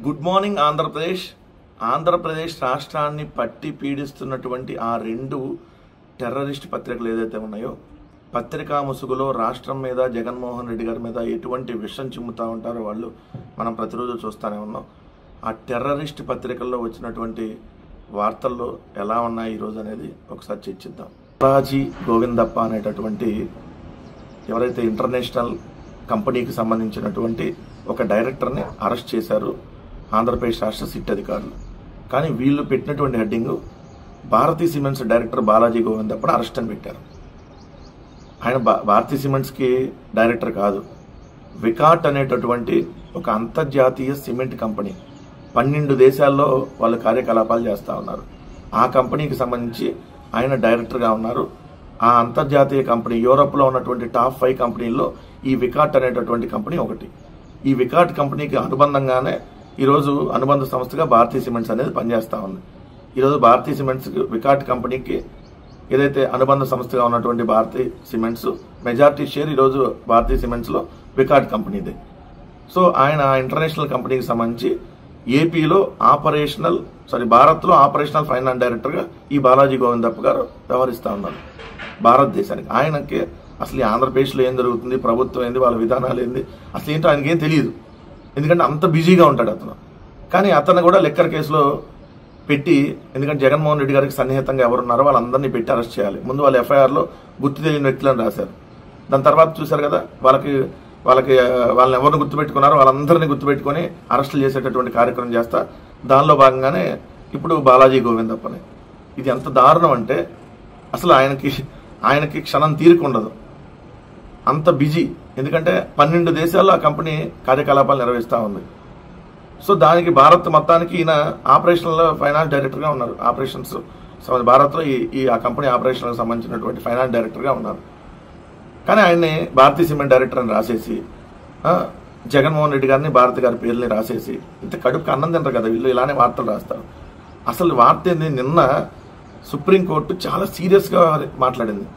Good morning Andhra Pradesh రాష్ట్రాన్ని పట్టి పీడిస్తున్నటువంటి ఆ రెండు టెర్రరిస్ట్ పత్రికలు ఏదైతే ఉన్నాయో, పత్రికా ముసుగులో రాష్ట్రం మీద జగన్మోహన్ రెడ్డి గారి మీద ఎటువంటి విషం చిమ్ముతా ఉంటారో వాళ్ళు మనం ప్రతిరోజు చూస్తూనే ఉన్నాం. ఆ టెర్రరిస్ట్ పత్రికల్లో వచ్చినటువంటి వార్తల్లో ఎలా ఉన్నాయి ఈరోజు అనేది ఒకసారి చర్చిద్దాం. బాలాజీ గోవిందప్ప అనేటటువంటి ఎవరైతే ఇంటర్నేషనల్ కంపెనీకి సంబంధించినటువంటి ఒక డైరెక్టర్ని అరెస్ట్ చేశారు ఆంధ్రప్రదేశ్ రాష్ట్ర సిట్ అధికారులు. కానీ వీళ్ళు పెట్టినటువంటి heading Bharathi cements director Balaji గోవిందప్పని అరెస్ట్ అని పెట్టారు. ఆయన భారతీ సిమెంట్స్కి డైరెక్టర్ కాదు, వికాట్ అనేటటువంటి ఒక అంతర్జాతీయ సిమెంట్ కంపెనీ 12 దేశాల్లో వాళ్ళు కార్యకలాపాలు చేస్తూ ఉన్నారు. ఆ కంపెనీకి సంబంధించి ఆయన డైరెక్టర్గా ఉన్నారు. ఆ అంతర్జాతీయ కంపెనీ యూరోప్లో ఉన్నటువంటి టాప్ 5 కంపెనీల్లో ఈ వికాట్ అనేటటువంటి కంపెనీ ఒకటి. ఈ వికాట్ కంపెనీకి అనుబంధంగానే ఈరోజు అనుబంధ సంస్థగా భారతీ సిమెంట్స్ అనేది పనిచేస్తూ ఉంది. ఈరోజు భారతీ సిమెంట్స్ వికాట్ కంపెనీకి ఏదైతే అనుబంధ సంస్థగా ఉన్నటువంటి భారతీ సిమెంట్స్ మెజారిటీ షేర్ ఈరోజు భారతీ సిమెంట్స్లో వికాట్ కంపెనీదే. సో ఆయన ఇంటర్నేషనల్ కంపెనీకి సంబంధించి ఏపీలో భారత్లో ఆపరేషనల్ ఫైనాన్స్ డైరెక్టర్గా ఈ బాలాజీ గోవిందప్ప గారు వ్యవహరిస్తూ ఉన్నారు భారతదేశానికి. ఆయనకి అసలు ఈ ఆంధ్రప్రదేశ్లో ఏం జరుగుతుంది, ప్రభుత్వం ఏంది, వాళ్ళ విధానాలు ఏంది, అసలు ఏంటో ఆయనకి ఏం తెలియదు. ఎందుకంటే అంత బిజీగా ఉంటాడు అతను. కానీ అతను కూడా లిక్కర్ కేసులో పెట్టి, ఎందుకంటే జగన్మోహన్ రెడ్డి గారికి సన్నిహితంగా ఎవరున్నారో వాళ్ళందరినీ పెట్టి అరెస్ట్ చేయాలి. ముందు వాళ్ళు ఎఫ్ఐఆర్లో గుర్తు తెలియని వ్యక్తులను రాశారు. దాని తర్వాత చూశారు కదా, వాళ్ళని ఎవరిని గుర్తుపెట్టుకున్నారో వాళ్ళందరినీ గుర్తుపెట్టుకుని అరెస్టులు చేసేటటువంటి కార్యక్రమం చేస్తా. దానిలో భాగంగానే ఇప్పుడు బాలాజీ గోవిందప్పని. ఇది ఎంత దారుణం అంటే అసలు ఆయనకి క్షణం తీరిక ఉండదు, అంత బిజీ. ఎందుకంటే 12 దేశాల్లో ఆ కంపెనీ కార్యకలాపాలు నిర్వహిస్తూ ఉంది. సో దానికి భారత్ మొత్తానికి ఈయన ఆపరేషనల్ ఫైనాన్స్ డైరెక్టర్గా ఉన్నారు. ఆపరేషన్స్ భారత్లో ఆ కంపెనీ ఆపరేషన్కి సంబంధించినటువంటి ఫైనాన్స్ డైరెక్టర్గా ఉన్నారు. కానీ ఆయన్ని భారతీ సిమెంట్ డైరెక్టర్ అని రాసేసి, జగన్మోహన్ రెడ్డి గారిని భారతి గారి పేర్లని రాసేసి, ఇంత కడుపుకి అన్నం తింటారు కదా వీళ్ళు, ఇలానే వార్తలు రాస్తారు. అసలు వార్త ఏంది, నిన్న సుప్రీంకోర్టు చాలా సీరియస్గా మాట్లాడింది.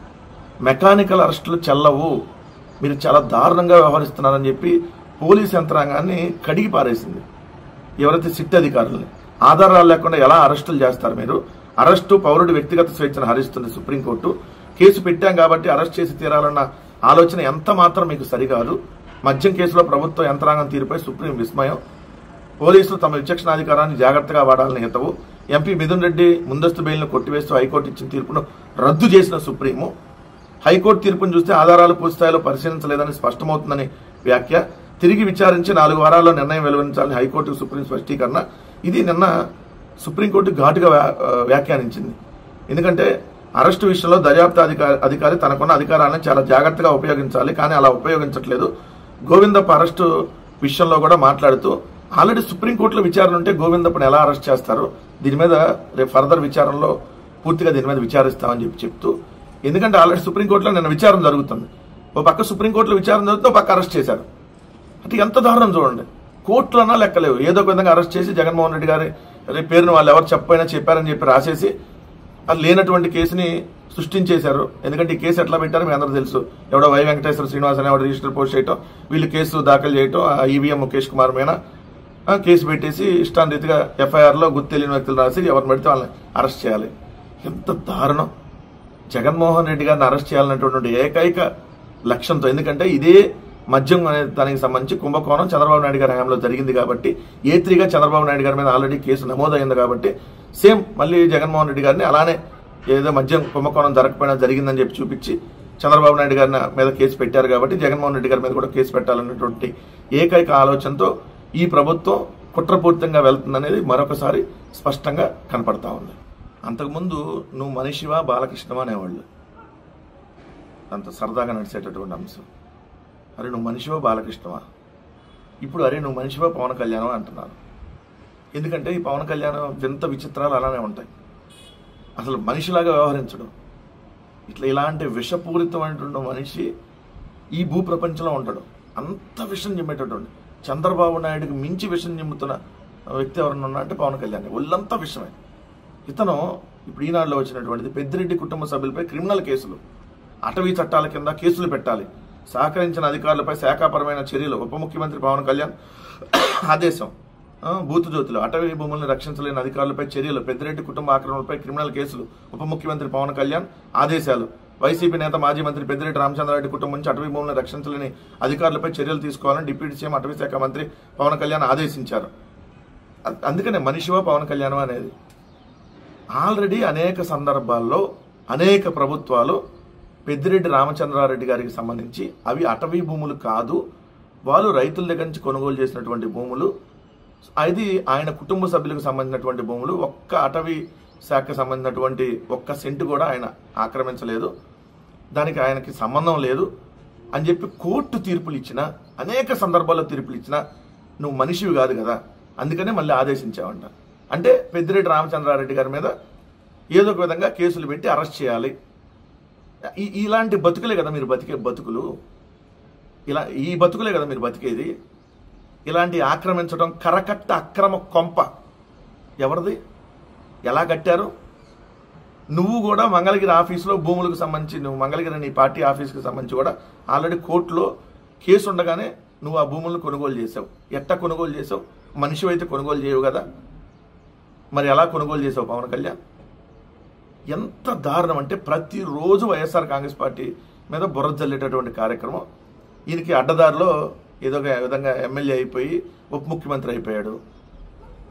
మెకానికల్ అరెస్టులు చెల్లవు, మీరు చాలా దారుణంగా వ్యవహరిస్తున్నారని చెప్పి పోలీస్ యంత్రాంగాన్ని కడిగి పారేసింది. ఎవరైతే సిట్ అధికారులని ఆధారాలు లేకుండా ఎలా అరెస్టులు చేస్తారు మీరు? అరెస్టు పౌరుడి వ్యక్తిగత స్వేచ్ఛను హరిస్తుంది సుప్రీంకోర్టు. కేసు పెట్టాం కాబట్టి అరెస్ట్ చేసి తీరాలన్న ఆలోచన ఎంత మాత్రం మీకు సరికాదు. మద్యం కేసులో ప్రభుత్వ యంత్రాంగం తీరుపై సుప్రీం విస్మయం. పోలీసులు తమ విచక్షణాధికారాన్ని జాగ్రత్తగా వాడాలని హితవు. ఎంపీ మిథున్ రెడ్డి ముందస్తు బెయిల్ను కొట్టివేస్తూ హైకోర్టు ఇచ్చిన తీర్పును రద్దు చేసిన సుప్రీము. హైకోర్టు తీర్పును చూస్తే ఆధారాలు పూర్తిస్థాయిలో పరిశీలించలేదని స్పష్టమవుతుందని వ్యాఖ్య. తిరిగి విచారించి 4 వారాల్లో నిర్ణయం వెలువరించాలని హైకోర్టుకు సుప్రీం స్పష్టీకరణ. ఇది నిన్న సుప్రీంకోర్టు ఘాటుగా వ్యాఖ్యానించింది. ఎందుకంటే అరెస్టు విషయంలో దర్యాప్తు అధికారి తనకున్న అధికారాలను చాలా జాగ్రత్తగా ఉపయోగించాలి, కానీ అలా ఉపయోగించట్లేదు. గోవిందప్ప అరెస్టు విషయంలో కూడా మాట్లాడుతూ, ఆల్రెడీ సుప్రీంకోర్టులో విచారణ ఉంటే గోవిందప్పని ఎలా అరెస్ట్ చేస్తారు, దీని మీద రేపు ఫర్దర్ విచారణలో పూర్తిగా దీని మీద విచారిస్తామని చెప్తూ, ఎందుకంటే ఆల్రెడీ సుప్రీంకోర్టులో నిన్న విచారణ జరుగుతుంది. ఓ పక్క సుప్రీంకోర్టులో విచారణ జరుగుతుంది, ఓ పక్క అరెస్ట్ చేశారు. అంటే ఎంత దారుణం చూడండి. కోర్టులన్నా లెక్కలేవు, ఏదో ఒక విధంగా అరెస్ట్ చేసి జగన్మోహన్ రెడ్డి గారి పేరును వాళ్ళు ఎవరు చెప్పారని చెప్పి రాసేసి అది లేనటువంటి కేసుని సృష్టించేశారు. ఎందుకంటే ఈ కేసు ఎట్లా పెట్టారో మీ అందరూ తెలుసు. ఎవడో వై వెంకటేశ్వర శ్రీనివాస్ అనే రిజిస్టర్ పోస్ట్ చేయటం, వీళ్ళు కేసు దాఖలు చేయటం, ఈవీఎం ముఖేష్ కుమార్ మీద కేసు పెట్టేసి ఇష్టాన్రీతిగా ఎఫ్ఐఆర్లో గుర్తు తెలియని వ్యక్తులు రాసి ఎవరిని పెడితే వాళ్ళని అరెస్ట్ చేయాలి. ఎంత దారుణం. జగన్మోహన్ రెడ్డి గారిని అరెస్ట్ చేయాలన్నటువంటి ఏకైక లక్ష్యంతో, ఎందుకంటే ఇదే మద్యం అనే దానికి సంబంధించి కుంభకోణం చంద్రబాబు నాయుడు గారి హయాంలో జరిగింది కాబట్టి, A3గా చంద్రబాబు నాయుడు గారి మీద ఆల్రెడీ కేసు నమోదైంది కాబట్టి, సేమ్ మళ్ళీ జగన్మోహన్ రెడ్డి గారిని అలానే ఏదో మద్యం కుంభకోణం జరగకపోయినా జరిగిందని చెప్పి చూపించి చంద్రబాబు నాయుడు గారి మీద కేసు పెట్టారు కాబట్టి జగన్మోహన్ రెడ్డి గారి మీద కూడా కేసు పెట్టాలన్నటువంటి ఏకైక ఆలోచనతో ఈ ప్రభుత్వం కుట్రపూరితంగా వెళ్తుందనేది మరొకసారి స్పష్టంగా కనపడతా ఉంది. అంతకుముందు నువ్వు మనిషివా బాలకృష్ణవా అనేవాళ్ళు, అంత సరదాగా నడిచేటటువంటి అంశం. అరే నువ్వు మనిషివా బాలకృష్ణవా, ఇప్పుడు అరే నువ్వు మనిషివా పవన్ కళ్యాణం అంటున్నారు. ఎందుకంటే ఈ పవన్ కళ్యాణం వింత విచిత్రాలు అలానే ఉంటాయి. అసలు మనిషిలాగా వ్యవహరించడం, ఇలాంటి విషపూరితమైనటువంటి మనిషి ఈ భూప్రపంచంలో ఉంటాడు. అంత విషం చిమ్మేటటువంటి, చంద్రబాబు నాయుడుకి మించి విషం చిమ్ముతున్న వ్యక్తి ఎవరన్నా ఉన్నా అంటే పవన్ కళ్యాణ్. ఒళ్ళంతా విషమే. ఇతను ఇప్పుడు ఈనాడులో వచ్చినటువంటిది పెద్దిరెడ్డి కుటుంబ సభ్యులపై క్రిమినల్ కేసులు, అటవీ చట్టాల కింద కేసులు పెట్టాలి, సహకరించిన అధికారులపై శాఖాపరమైన చర్యలు ఉప ముఖ్యమంత్రి పవన్ కళ్యాణ్ ఆదేశం. బూతు జ్యోతులు, అటవీ భూములను రక్షించలేని అధికారులపై చర్యలు, పెద్దిరెడ్డి కుటుంబ ఆక్రమణలపై క్రిమినల్ కేసులు, ఉప ముఖ్యమంత్రి పవన్ కళ్యాణ్ ఆదేశాలు. వైసీపీ నేత మాజీ మంత్రి పెద్దిరెడ్డి రామచంద్రారెడ్డి కుటుంబం నుంచి అటవీ భూములను రక్షించలేని అధికారులపై చర్యలు తీసుకోవాలని డిప్యూటీ సీఎం అటవీ శాఖ మంత్రి పవన్ కళ్యాణ్ ఆదేశించారు. అందుకనే మనిషివా పవన్ కళ్యాణ్ అనేది. ఆల్రెడీ అనేక సందర్భాల్లో అనేక ప్రభుత్వాలు పెద్దిరెడ్డి రామచంద్రారెడ్డి గారికి సంబంధించి అవి అటవీ భూములు కాదు, వాళ్ళు రైతుల దగ్గర నుంచి కొనుగోలు చేసినటువంటి భూములు, అది ఆయన కుటుంబ సభ్యులకు సంబంధించినటువంటి భూములు, ఒక్క అటవీ శాఖకు సంబంధించినటువంటి ఒక్క సెంటు కూడా ఆయన ఆక్రమించలేదు, దానికి ఆయనకి సంబంధం లేదు అని చెప్పి కోర్టు తీర్పులు ఇచ్చిన, అనేక సందర్భాల్లో తీర్పులు ఇచ్చిన నువ్వు మనిషివి కాదు కదా, అందుకనే మళ్ళీ ఆదేశించావంట. అంటే పెద్దిరెడ్డి రామచంద్రారెడ్డి గారి మీద ఏదో ఒక విధంగా కేసులు పెట్టి అరెస్ట్ చేయాలి. ఇలాంటి బతుకులే కదా మీరు బతికే బతుకులు, ఈ బతుకులే కదా మీరు బతికేది. ఇలాంటి ఆక్రమించడం, కరకట్ట అక్రమ కొంప ఎవరిది, ఎలా కట్టారు? నువ్వు కూడా మంగళగిరి ఆఫీసులో భూములకు సంబంధించి, నువ్వు మంగళగిరి నీ పార్టీ ఆఫీస్కి సంబంధించి కూడా ఆల్రెడీ కోర్టులో కేసు ఉండగానే నువ్వు ఆ భూములను కొనుగోలు చేసావు. ఎట్టా కొనుగోలు చేసావు? మనిషి అయితే కొనుగోలు చేయవు కదా, మరి ఎలా కొనుగోలు చేసావు పవన్ కళ్యాణ్? ఎంత దారుణం అంటే ప్రతిరోజు వైఎస్ఆర్ కాంగ్రెస్ పార్టీ మీద బుర్ర జల్లేటటువంటి కార్యక్రమం. ఈయనకి అడ్డదారిలో ఏదో ఒక విధంగా ఎమ్మెల్యే అయిపోయి ఉప ముఖ్యమంత్రి అయిపోయాడు.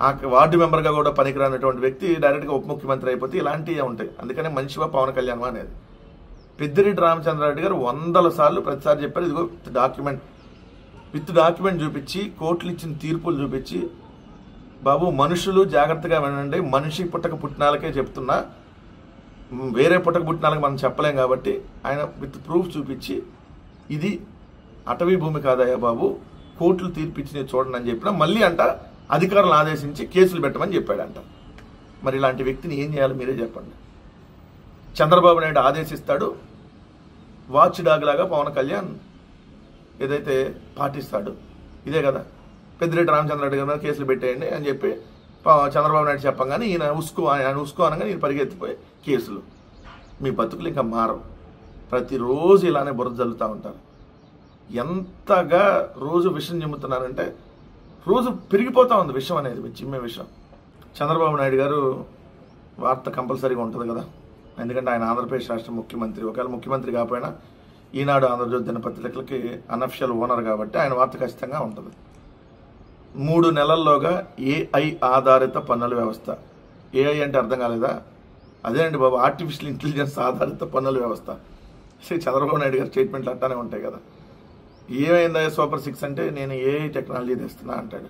ఆ వార్డు మెంబర్గా కూడా పనికిరానటువంటి వ్యక్తి డైరెక్ట్గా ఉప ముఖ్యమంత్రి అయిపోతే ఇలాంటివి ఉంటాయి. అందుకనే మనిషివా పవన్ కళ్యాణ్ అనేది. పెద్దిరెడ్డి రామచంద్రారెడ్డి గారు 100 సార్లు ప్రతిసారి చెప్పారు, ఇదిగో విత్ డాక్యుమెంట్ చూపించి, కోర్టులు ఇచ్చిన తీర్పులు చూపించి, బాబు మనుషులు జాగ్రత్తగా వినండి, మనిషి పుట్టక పుట్టినాలకే చెప్తున్నా, వేరే పుట్టక పుట్టినాలకు మనం చెప్పలేం కాబట్టి ఆయన విత్ ప్రూఫ్ చూపించి ఇది అటవీ భూమి కాదయ్యా బాబు, కోర్టులు తీర్పిచ్చి చూడండి అని చెప్పినా మళ్ళీ అంట అధికారులను ఆదేశించి కేసులు పెట్టమని చెప్పాడంట. మరి ఇలాంటి వ్యక్తిని ఏం చేయాలి మీరే చెప్పండి. చంద్రబాబు నాయుడు ఆదేశిస్తాడు, వాచ్ డాగ్ లాగా పవన్ కళ్యాణ్ ఏదైతే పాటిస్తాడు, ఇదే కదా. పెద్దిరెడ్డి రామచంద్రారెడ్డి గారి మీద కేసులు పెట్టేయండి అని చెప్పి చంద్రబాబు నాయుడు చెప్పంగానే ఈయన ఉస్కో అనగా నేను పరిగెత్తిపోయి కేసులు. మీ బతుకులు ఇంకా మారవు. ప్రతిరోజు ఇలానే బురద జల్లుతూ ఉంటారు. ఎంతగా రోజు విషయం చెమ్ముతున్నారంటే రోజు పెరిగిపోతూ ఉంది విషయం అనేది, చిమ్మే విషయం. చంద్రబాబు నాయుడు గారు వార్త కంపల్సరీగా ఉంటుంది కదా, ఎందుకంటే ఆయన ఆంధ్రప్రదేశ్ రాష్ట్ర ముఖ్యమంత్రి. ఒకవేళ ముఖ్యమంత్రి కాకపోయినా ఈనాడు ఆంధ్రజ్యోతి దినపత్రికలకి అనఫిషియల్ ఓనర్ కాబట్టి ఆయన వార్త ఖచ్చితంగా ఉంటుంది. 3 నెలల్లోగా ఏఐ ఆధారిత పన్నుల వ్యవస్థ. ఏఐ అంటే అర్థం కాలేదా? అదేనండి బాబు, ఆర్టిఫిషియల్ ఇంటెలిజెన్స్ ఆధారిత పన్నుల వ్యవస్థ. చంద్రబాబు నాయుడు గారి స్టేట్మెంట్లు అట్టానే ఉంటాయి కదా. ఏమైందయ్యా సూపర్ 6 అంటే నేను ఏఐ టెక్నాలజీ తెస్తున్నా అంటాడు.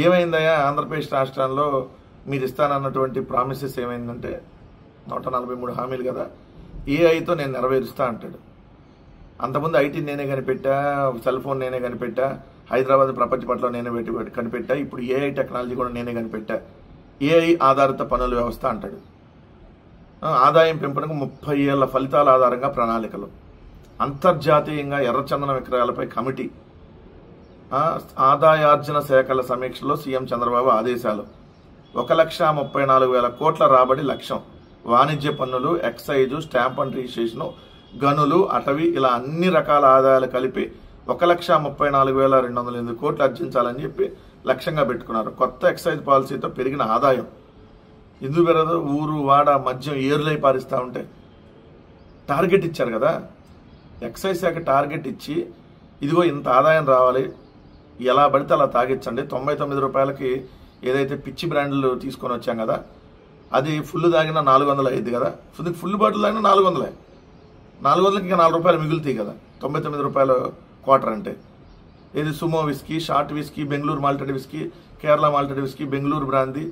ఏమైందయ్యా ఆంధ్రప్రదేశ్ రాష్ట్రాల్లో మీరు ఇస్తానన్నటువంటి ప్రామిసెస్ ఏమైందంటే 143 హామీలు కదా, ఏఐతో నేను నెరవేరుస్తా అంటాడు. అంతకుముందు ఐటీ నేనే కనిపెట్టా, సెల్ ఫోన్ నేనే కనిపెట్టా, హైదరాబాద్ ప్రపంచ పట్ల నేనే కనిపెట్టా, ఇప్పుడు ఏఐ టెక్నాలజీ కూడా నేనే కనిపెట్టా, ఏఐ ఆధారిత పన్నుల వ్యవస్థ అంటాడు. ఆదాయం పెంపునకు 30 ఏళ్ల ఫలితాల ఆధారంగా ప్రణాళికలు. అంతర్జాతీయంగా ఎర్రచందన విక్రయాలపై కమిటీ. ఆదాయార్జన శాఖల సమీక్షలో సీఎం చంద్రబాబు ఆదేశాలు. 1,34,000 కోట్ల రాబడి లక్ష్యం. వాణిజ్య పన్నులు, ఎక్సైజు, స్టాంప్ అండ్ రిజిస్ట్రేషన్, గనులు, అటవీ ఇలా అన్ని రకాల ఆదాయాలు కలిపి 1,34,208 కోట్లు ఆర్జించాలని చెప్పి లక్ష్యంగా పెట్టుకున్నారు. కొత్త ఎక్సైజ్ పాలసీతో పెరిగిన ఆదాయం ఎందుకు పెరగదు? ఊరు వాడ మద్యం ఏరులై పారిస్తూ ఉంటే టార్గెట్ ఇచ్చారు కదా. ఎక్సైజ్ శాఖ టార్గెట్ ఇచ్చి ఇదిగో ఇంత ఆదాయం రావాలి, ఎలా పడితే అలా తాగించండి. 99 రూపాయలకి ఏదైతే పిచ్చి బ్రాండ్లు తీసుకొని వచ్చాం కదా, అది ఫుల్ తాగినా 400 అయింది కదా, ఫుల్ బాటిల్ తాగినా 400. 400కి ఇంకా 4 రూపాయలు మిగులుతాయి కదా. 99 రూపాయలు క్వార్టర్ అంటే ఏది Sumo whisky, short whisky, Bengaluru malted whisky, Kerala malted whisky, Bengaluru brandy,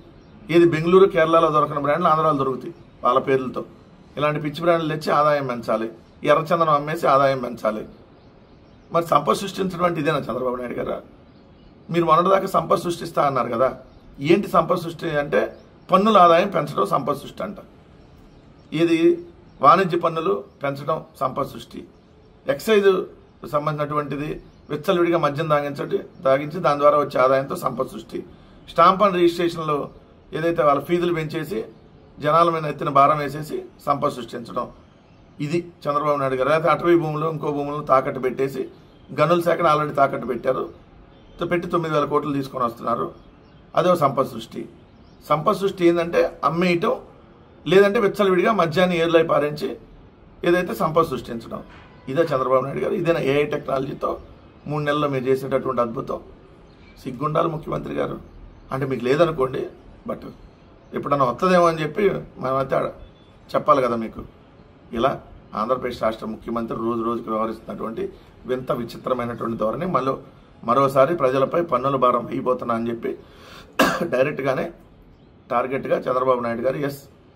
ఏది బెంగళూరు కేరళలో దొరకని బ్రాండ్లు ఆంధ్రాలో దొరుకుతాయి వాళ్ళ పేర్లతో. ఇలాంటి పిచ్చి బ్రాండ్లు తెచ్చి ఆదాయం పెంచాలి, ఎర్రచందనం అమ్మేసి ఆదాయం పెంచాలి. మరి సంపద సృష్టించడం అంటే ఇదేనా చంద్రబాబు నాయుడు గారు? మీరు మొన్నటిదాకా సంపద సృష్టిస్తా అన్నారు కదా, ఏంటి సంపద సృష్టి అంటే పన్నుల ఆదాయం పెంచడం సంపద సృష్టి అంట. ఇది వాణిజ్య పన్నులు పెంచడం సంపద సృష్టి, ఎక్సైజ్ సంబంధించినటువంటిది విచ్చలవిడిగా మద్యం తాగించి దాని ద్వారా వచ్చే ఆదాయంతో సంపద సృష్టి, స్టాంప్ అండ్ రిజిస్ట్రేషన్లో ఏదైతే వాళ్ళ ఫీజులు పెంచేసి జనాల మీద ఎత్తిన భారం వేసేసి సంపద సృష్టించడం, ఇది చంద్రబాబు నాయుడు గారు. అయితే అటవీ భూములు ఇంకో భూములను తాకట్టు పెట్టేసి గనుల శాఖను ఆల్రెడీ తాకట్టు పెట్టారు, పెట్టి 9,000 కోట్లు తీసుకొని వస్తున్నారు. అదో సంపద సృష్టి. సంపద సృష్టి ఏంటంటే అమ్మేయటం, లేదంటే విచ్చలవిడిగా మద్యాన్ని ఏర్లై పారించి ఏదైతే సంపద సృష్టించడం. ఇదే చంద్రబాబు నాయుడు గారు. ఇదేనా ఏఐ టెక్నాలజీతో 3 నెలల్లో మీరు చేసేటటువంటి అద్భుతం? సిగ్గుండాలి ముఖ్యమంత్రి గారు. అంటే మీకు లేదనుకోండి, బట్ ఎప్పుడన్నా వస్తుందేమో అని చెప్పి మనమైతే చెప్పాలి కదా మీకు. ఇలా ఆంధ్రప్రదేశ్ రాష్ట్ర ముఖ్యమంత్రి రోజు రోజుకి వ్యవహరిస్తున్నటువంటి వింత విచిత్రమైనటువంటి ధోరణి, మరోసారి ప్రజలపై పన్నుల భారం అయిపోతున్నా అని చెప్పి డైరెక్ట్గానే టార్గెట్గా చంద్రబాబు నాయుడు గారు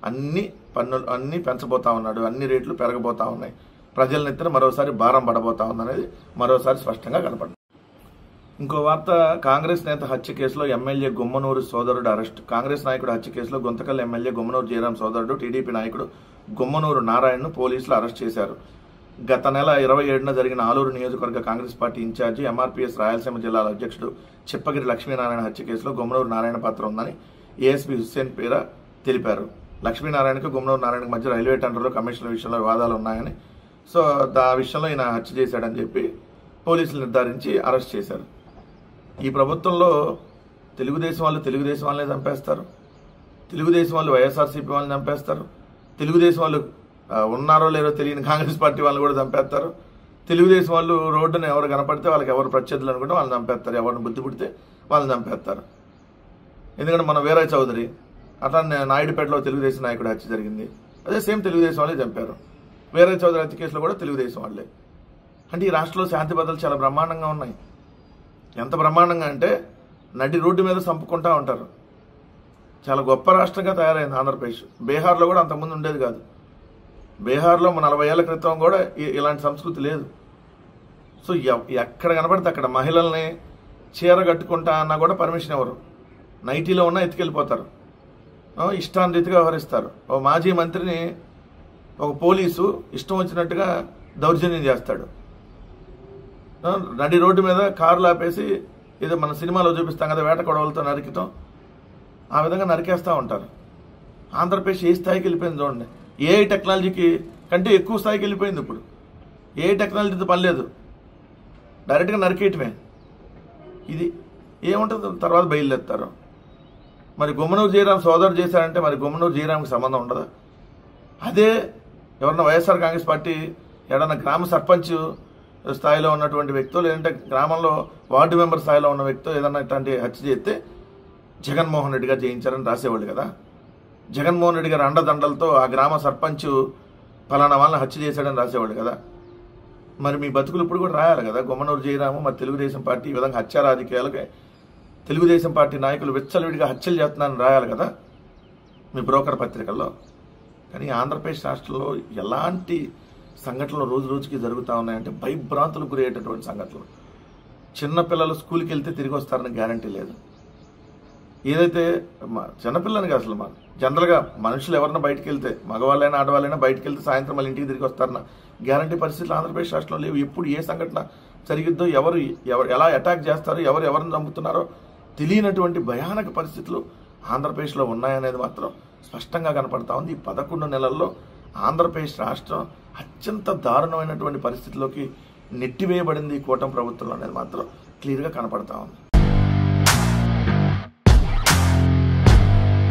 అన్ని పెంచబోతా ఉన్నాడు, అన్ని రేట్లు పెరగబోతా ఉన్నాయి, ప్రజల నెత్తిన మరోసారి భారం పడబోతా ఉందనేది మరోసారి స్పష్టంగా కనపడింది. ఇంకో వార్త, కాంగ్రెస్ నేత హత్య కేసులో ఎమ్మెల్యే గుమ్మనూరు సోదరుడు అరెస్ట్. కాంగ్రెస్ నాయకుడు హత్య కేసులో గుంతకల్ ఎమ్మెల్యే గుమ్మనూరు జయరాం సోదరుడు టీడీపీ నాయకుడు గుమ్మనూరు నారాయణను పోలీసులు అరెస్ట్ చేశారు. గత నెల 27న జరిగిన ఆలూరు నియోజకవర్గ Congress party incharge MRPS Rayalaseema జిల్లాల అధ్యక్షుడు చిప్పగిరి లక్ష్మీనారాయణ హత్య కేసులో గుమ్మనూరు నారాయణ పాత్ర ఉందని ఏఎస్పీ హుస్సేన్ పీరా తెలిపారు. లక్ష్మీనారాయణకు గుమ్మనూరు నారాయణకు మధ్య రైల్వే టెండర్లో కమిషన్ల విషయంలో వివాదాలు ఉన్నాయని, సో ఆ విషయంలో ఈయన హత్య చేశాడని చెప్పి పోలీసులు నిర్ధారించి అరెస్ట్ చేశారు. ఈ ప్రభుత్వంలో తెలుగుదేశం వాళ్ళనే చంపేస్తారు, తెలుగుదేశం వాళ్ళు వైఎస్ఆర్సీపీ వాళ్ళని చంపేస్తారు, తెలుగుదేశం వాళ్ళు ఉన్నారో లేరో తెలియని కాంగ్రెస్ పార్టీ వాళ్ళని కూడా చంపేస్తారు, తెలుగుదేశం వాళ్ళు రోడ్డును ఎవరు కనపడితే వాళ్ళకి ఎవరు ప్రత్యర్థులు అనుకుంటే వాళ్ళని చంపేస్తారు, ఎవరిని బుద్ధి పుడితే వాళ్ళని చంపేస్తారు. ఎందుకంటే మన వీరయ్య చౌదరి అట్లా నాయుడుపేటలో తెలుగుదేశం నాయకుడు హత్య జరిగింది, అదే సేమ్ తెలుగుదేశం వాళ్ళే చంపారు. వీరయ్య చౌదరి హత్య కేసులో కూడా తెలుగుదేశం వాళ్ళే. అంటే ఈ రాష్ట్రంలో శాంతి భద్రతలు చాలా బ్రహ్మాండంగా ఉన్నాయి. ఎంత బ్రహ్మాండంగా అంటే నడి రోడ్డు మీద చంపుకుంటా ఉంటారు. చాలా గొప్ప రాష్ట్రంగా తయారైంది ఆంధ్రప్రదేశ్. బీహార్లో కూడా అంతకుముందు ఉండేది కాదు. బీహార్లో 40 ఏళ్ల క్రితం కూడా ఇలాంటి సంస్కృతి లేదు. సో ఎక్కడ కనబడితే అక్కడ మహిళల్ని చీర కట్టుకుంటా అన్నా కూడా పర్మిషన్ ఇవ్వరు, నైటీలో ఉన్నా ఎత్తుకెళ్ళిపోతారు, ఇష్టానురీతిగా వ్యవహరిస్తారు. ఓ మాజీ మంత్రిని ఒక పోలీసు ఇష్టం వచ్చినట్టుగా దౌర్జన్యం చేస్తాడు. నడి రోడ్డు మీద కారులు ఆపేసి, ఏదో మన సినిమాలో చూపిస్తాం కదా వేట కొడవలతో నరికితాం, ఆ విధంగా నరికేస్తూ ఉంటారు. ఆంధ్రప్రదేశ్ ఏ స్థాయికి వెళ్ళిపోయింది చూడండి. ఏఐ టెక్నాలజీకి కంటే ఎక్కువ స్థాయికి వెళ్ళిపోయింది. ఇప్పుడు ఏఐ టెక్నాలజీతో పని లేదు, డైరెక్ట్గా నరికేయటమే. ఇది ఏముంటుంది, తర్వాత బయలుదేరుతారు. మరి గుమ్మనూరు జయరాం సోదరుడు చేశారంటే మరి గుమ్మనూరు జయరాంకి సంబంధం ఉండదా? అదే ఎవరన్నా వైఎస్ఆర్ కాంగ్రెస్ పార్టీ ఏడన్నా గ్రామ సర్పంచ్ స్థాయిలో ఉన్నటువంటి వ్యక్తో, లేదంటే గ్రామంలో వార్డు మెంబర్ స్థాయిలో ఉన్న వ్యక్తో ఏదన్నా ఇట్లాంటి హత్య చేస్తే జగన్మోహన్ రెడ్డి గారు చేయించారని రాసేవాళ్ళు కదా. జగన్మోహన్ రెడ్డి గారు అండదండలతో ఆ గ్రామ సర్పంచ్ ఫలానా వాళ్ళని హత్య చేశాడని రాసేవాళ్ళు కదా. మరి మీ బతుకులు ఇప్పుడు కూడా రాయాలి కదా. గుమ్మనూరు జయరాము మరి తెలుగుదేశం పార్టీ ఈ విధంగా హత్య రాజకీయాలకి తెలుగుదేశం పార్టీ నాయకులు విచ్చలవిడిగా హత్యలు చేస్తున్నారని రాయాలి కదా మీ బ్రోకర్ పత్రికల్లో. కానీ ఆంధ్రప్రదేశ్ రాష్ట్రంలో ఎలాంటి సంఘటనలు రోజు రోజుకి జరుగుతూ ఉన్నాయంటే భయభ్రాంతులకు గురయ్యేటటువంటి సంఘటనలు. చిన్నపిల్లలు స్కూల్కి వెళ్తే తిరిగి వస్తారని గ్యారంటీ లేదు. ఏదైతే చిన్నపిల్లని కాదు, అసలు జనరల్గా మనుషులు ఎవరైనా బయటకు వెళ్తే, మగవాళ్ళైనా ఆడవాళ్ళైనా బయటకు వెళ్తే సాయంత్రం మళ్ళీ ఇంటికి తిరిగి వస్తారన్న గ్యారంటీ పరిస్థితులు ఆంధ్రప్రదేశ్ రాష్ట్రంలో లేవు. ఎప్పుడు ఏ సంఘటన జరిగిద్దో, ఎవరు ఎలా అటాక్ చేస్తారో, ఎవరిని చంపుతున్నారో తెలియనటువంటి భయానక పరిస్థితులు ఆంధ్రప్రదేశ్లో ఉన్నాయనేది మాత్రం స్పష్టంగా కనపడతా ఉంది. ఈ 11 నెలల్లో ఆంధ్రప్రదేశ్ రాష్ట్రం అత్యంత దారుణమైనటువంటి పరిస్థితిలోకి నెట్టివేయబడింది ఈ కూటమి ప్రభుత్వంలో అనేది మాత్రం క్లియర్గా కనపడతా ఉంది.